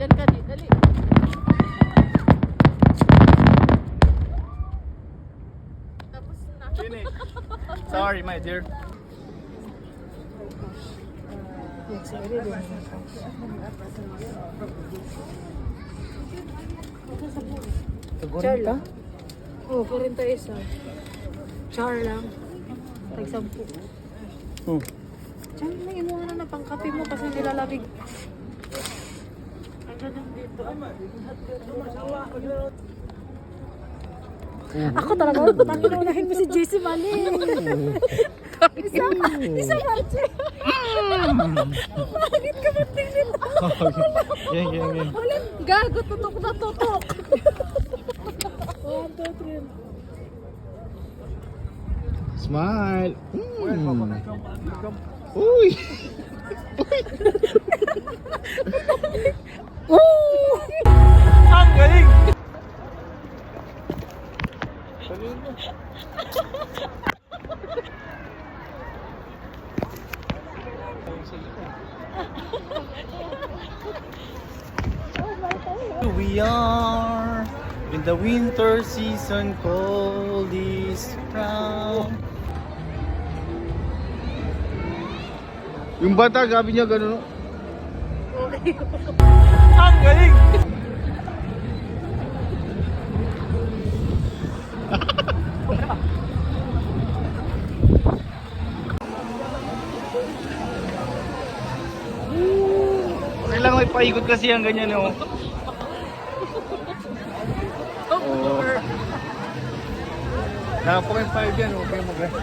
Diyan ka, di. Dali. Tapos na. Finish. Sorry, my dear. Char lang? Oo, 41. Char lang. Tag-10. Char lang, imuha na pangkape mo kasi nilalabig. Ako talaga, panginunahin mo si JC Mali. Isa Marche. Bakit ka ba tingin? Yan. Gago, tutok na tutok. 1, 2, 3. Smile. Uy. Ang galing. We are in the winter season, cold is round. Yung bata, gabi niya gano'n. Ang galing! Okay lang, may paikot kasi ang ganyan, oh. Nakapokin 5 yan, okay mo guys.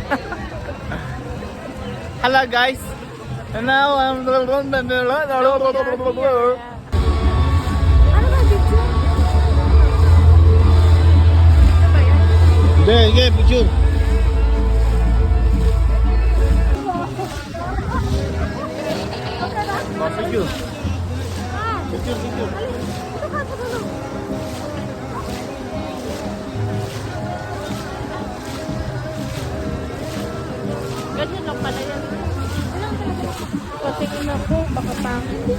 Hello guys! And now I'm... Ano ba dito? Sige, picture. Picture. Picture. Ganyan lang pala yan. Patingin ako, baka pangit.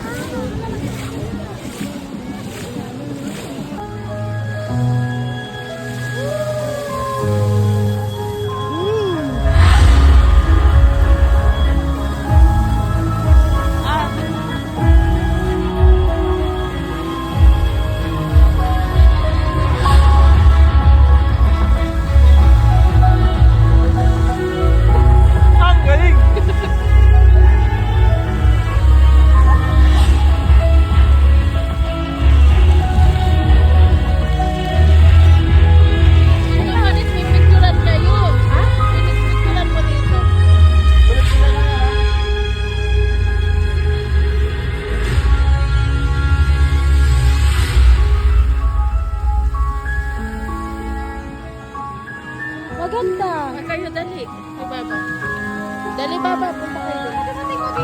Ang galing! Maganda. Kayo dali. Ay, baba. Dali, baba. Punta kayo. Kasi ko dito.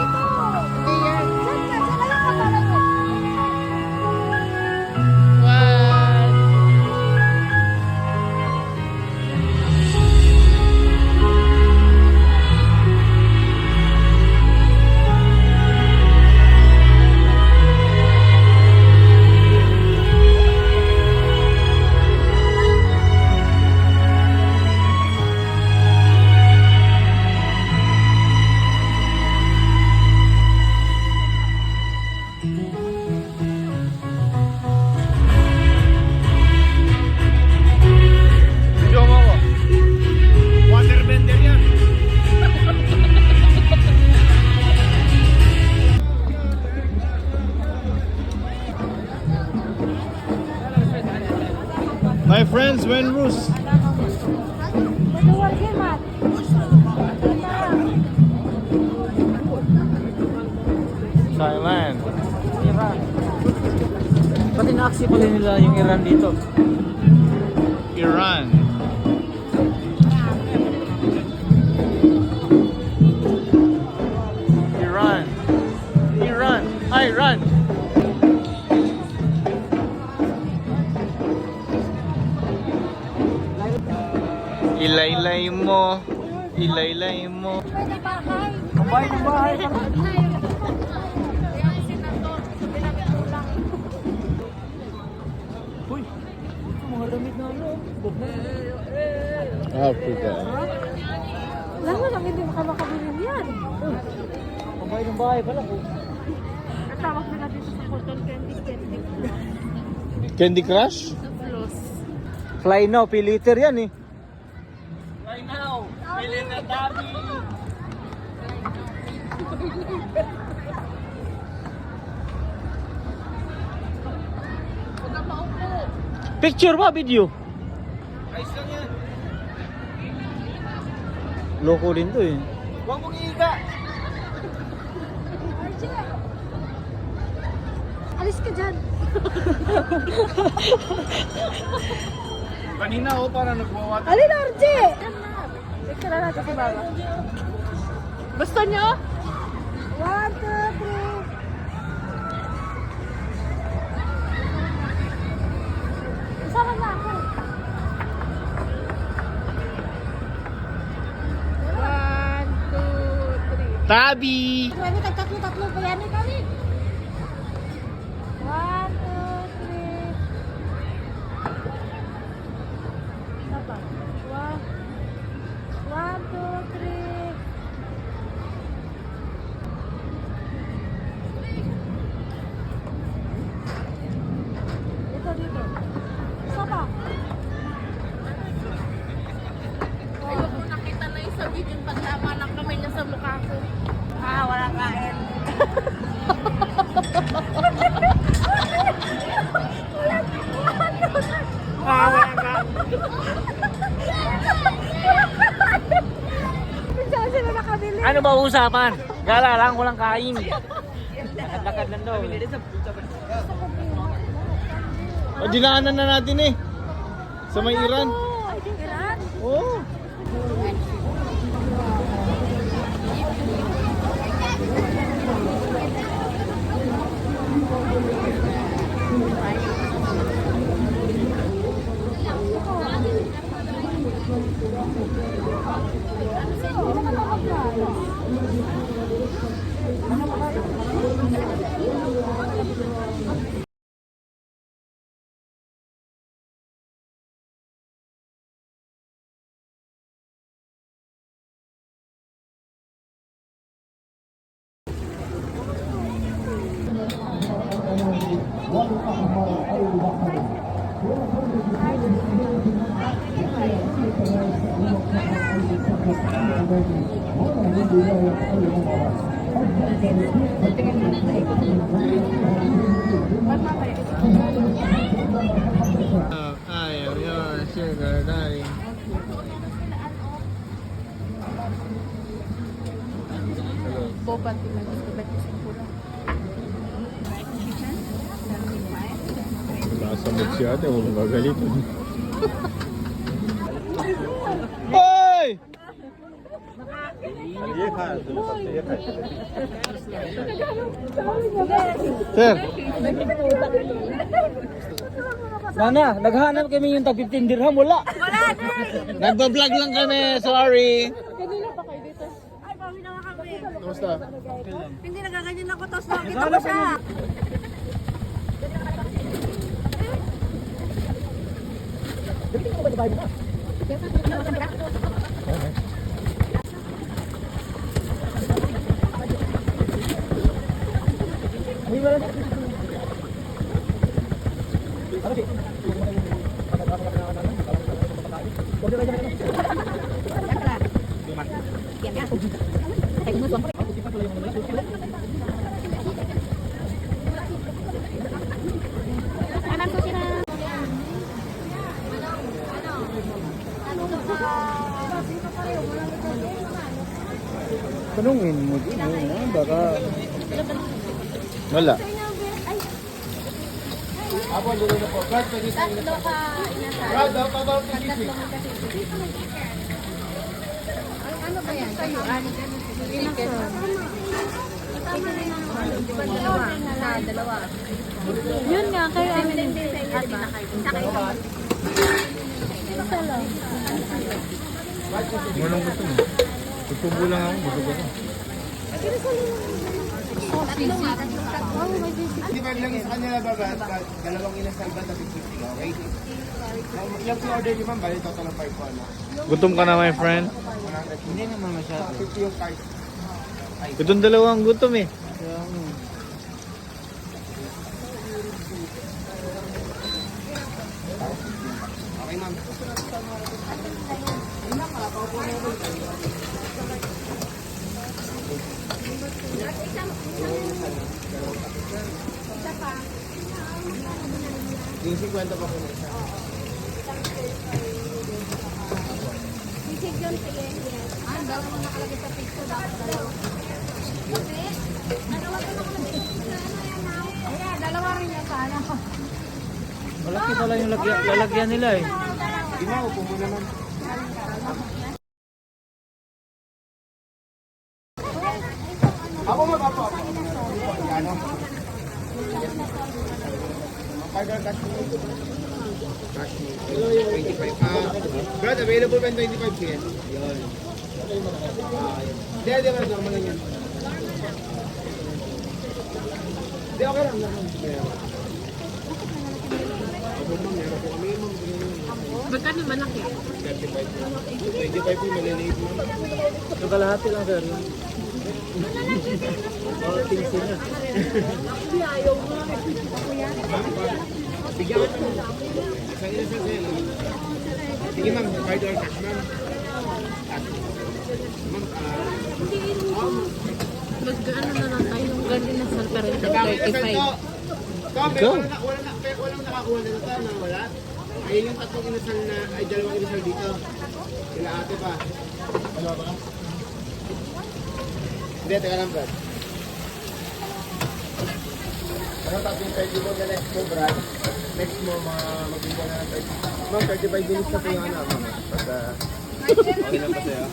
Hindi yan. Saan lang ka pala mo? Wow. Video mo ako. Waterbender yan. My friends, when Rus. Thailand. Iran. Pati na-aksi pala nila yung Iran dito. Iran. Iran. Iran. Ilaylay mo. Ilaylay mo. Pwede bahay. Bahay na bahay. Kaya ang senator, sabi namin ulang. Africa. Lalo lang hindi makakabili niyan. Pambahay ng bahay pala po. Natawag nila dito sa cotton candy. Candy Crush? Floss. Fly now, piliter yan eh. Right now, Pilita Dami. Picture ba, video? Ayos lang yan. Loko din to eh. Huwag mong iiga. Alis ka dyan. Kanina ako para nagwawat. Alin, RJ! Ika na natin si Baba. Gusto nyo? 1, 2, 3. Isama na ako. 1, 2, 3. Tabi! Kami tatlo pa yan kami. 1, 2, 3. Sapa? 1, 2, 3. Dito. Sapa? Ayun ko nakita na yung sa video paglama ng kamay niya sa mukha ko. Wala kain. Wala ka. Saan sila nakabili? Ano ba usapan? Gala lang, walang kain. Lakad lang daw. Dinaanan na natin eh. Sa may Iran. Iran? Oo. Ayaw yun, sugar daddy. Boba tingnan. Nasamot si ate, huwag mong gagalitin. Hoy! Sir, Nana, naghanap kami yung tag 15 dirham, wala. nagbablog lang kami, sorry. Kanina pa kayo dito. Ay, bawi na nga kami. Kumusta? Hindi nagaganyan ako, tapos nakita ko siya. Tanungin mo din, baka... Wala. Tatlo ka inasal. Ano ba yan? Sayuan. Dalawa. Yun nga, kayo ano din sa inyo, diba? Isa lang. Anong gusto mo? Tutubo lang ako, busog ako. Tatlo nga. Oh, may sisig. 25 lang sa kanila baba. Dalawang inasal ba tapos 50, okay? Yung order niyo ma'am, bali total ng 5 po ano. Gutom ka na, my friend. 100. Hindi naman masyado. 50 yung card. Gutom dalawang gutom eh. Okay ma'am. Yung 50 pa po na isa. Isig yun, sige. Ah, dalawa mo nakalagay sa picture. Dapat dalawa. Ayan, dalawa rin yan sana. Malaki pala yung lalagyan nila eh. Hindi mo, upo mo naman. Ako mag-apo. Ano? Pag-agal cash mo. Cash mo. 25. Brad, available pa yung 25 yan. Yun. Hindi, normal lang yan. Hindi, okay lang. Magkano malaki? 25 po, maliliit mo. Ito kalahati lang sir. Oh, tingsin na. Bigyan ko ito. Isa. Sige ma'am, card or cash ma'am. Mag-ano na lang tayo yung ganyan na sal pero Sa bakit kasal 35. to? Tom, Go. walang nakakuha na ito, na wala? Ayun yung tatlong inasal na, ay dalawang inasal dito. Sila ate pa. Ano ba? Hindi, teka lang Brad. Ano tapos pwede mo na next mo Brad? Next mo, magbigyan na ng 30. Ma'am, 35 minutes na po yung ano, ma'am. Pagka... Okay lang ba sa'yo?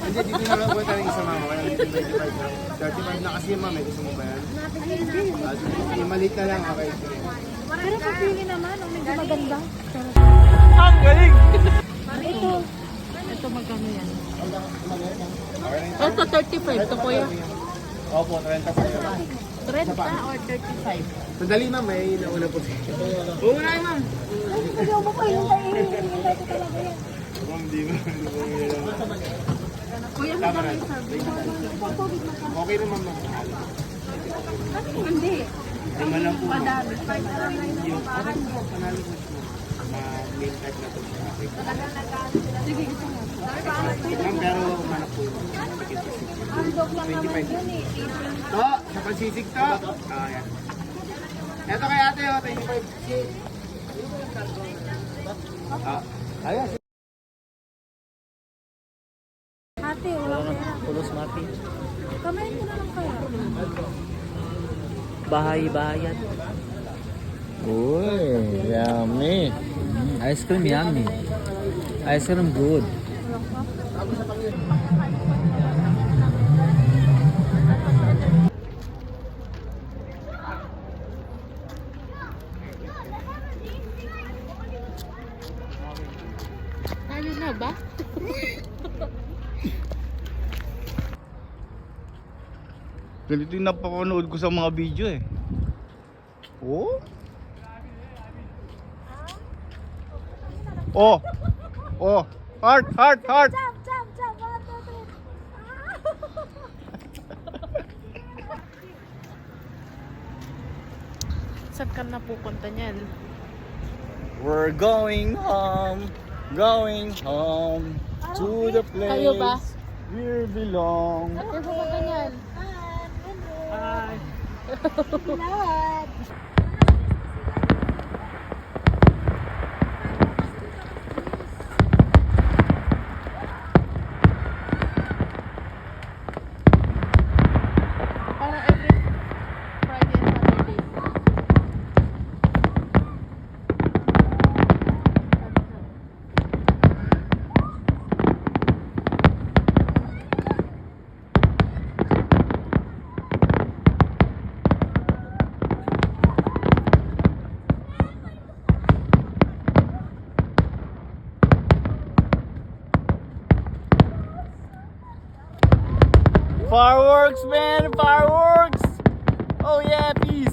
Hindi, dito na lang po tayo isa mama. Wala nang 25 na. 35 na kasi ma'am, may gusto mo ba yan? Maliit na lang, okay. Pero pagpili naman, ang medyo maganda. Ang galing! Ito. Ito magkano yan? Okay lang. Ito 35 to kuya. Opo, 30 pa yun. 30 or 35? Sandali ma'am, may nauna po siya. Oo na ma'am. Ayaw mo pa yung tayo. Hintay ko talaga yan. Ma'am, di ba? Kuya, magkano yung sabi? Okay naman ma'am. Hindi. Lima lang po. Madami. Yung panalo po siya. Main type na po siya. Sige, gusto mo. Ma'am, pero manap po. Andok lang naman yun eh. To, sa pansisig to. Yan. Ito kay ate, 25. Ayan. Ate, wala Wala pera. na. Pulos mati. Kamayin mo na lang kaya. Bahay-bahayan. Uy, yummy. Ice cream yummy. Ice cream good. Tayo na ba? Ganito yung napapanood ko sa mga video eh. Oh? Oh! Oh! Heart! Heart! Heart! Jump, jump, jump. 1, 2, 3. Saan ka na pupunta niyan? We're going home. Going home. To the place Kayo ba? we belong. Saan pupunta niyan? Lahat. Parang every Friday and Saturday. Fireworks, man! Fireworks! Oh yeah, peace!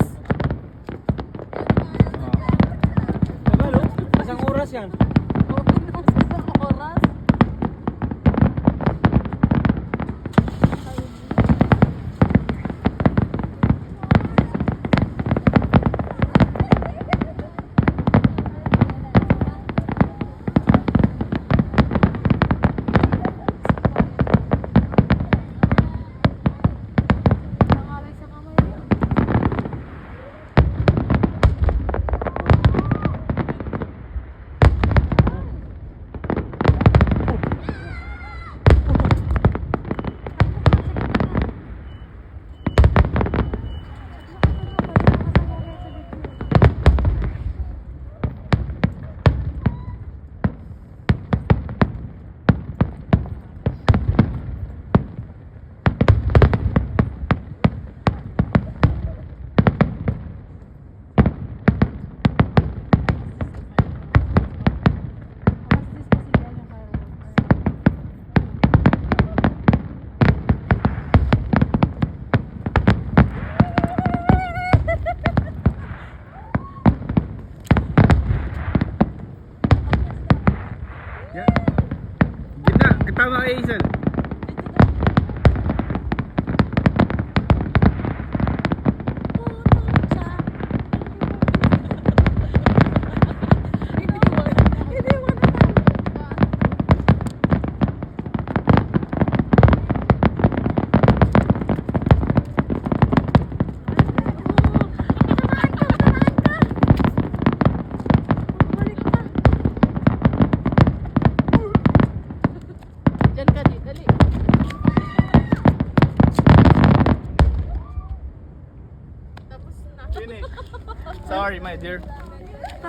Sorry, my dear.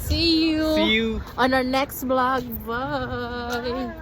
See you See you. on our next vlog. Bye.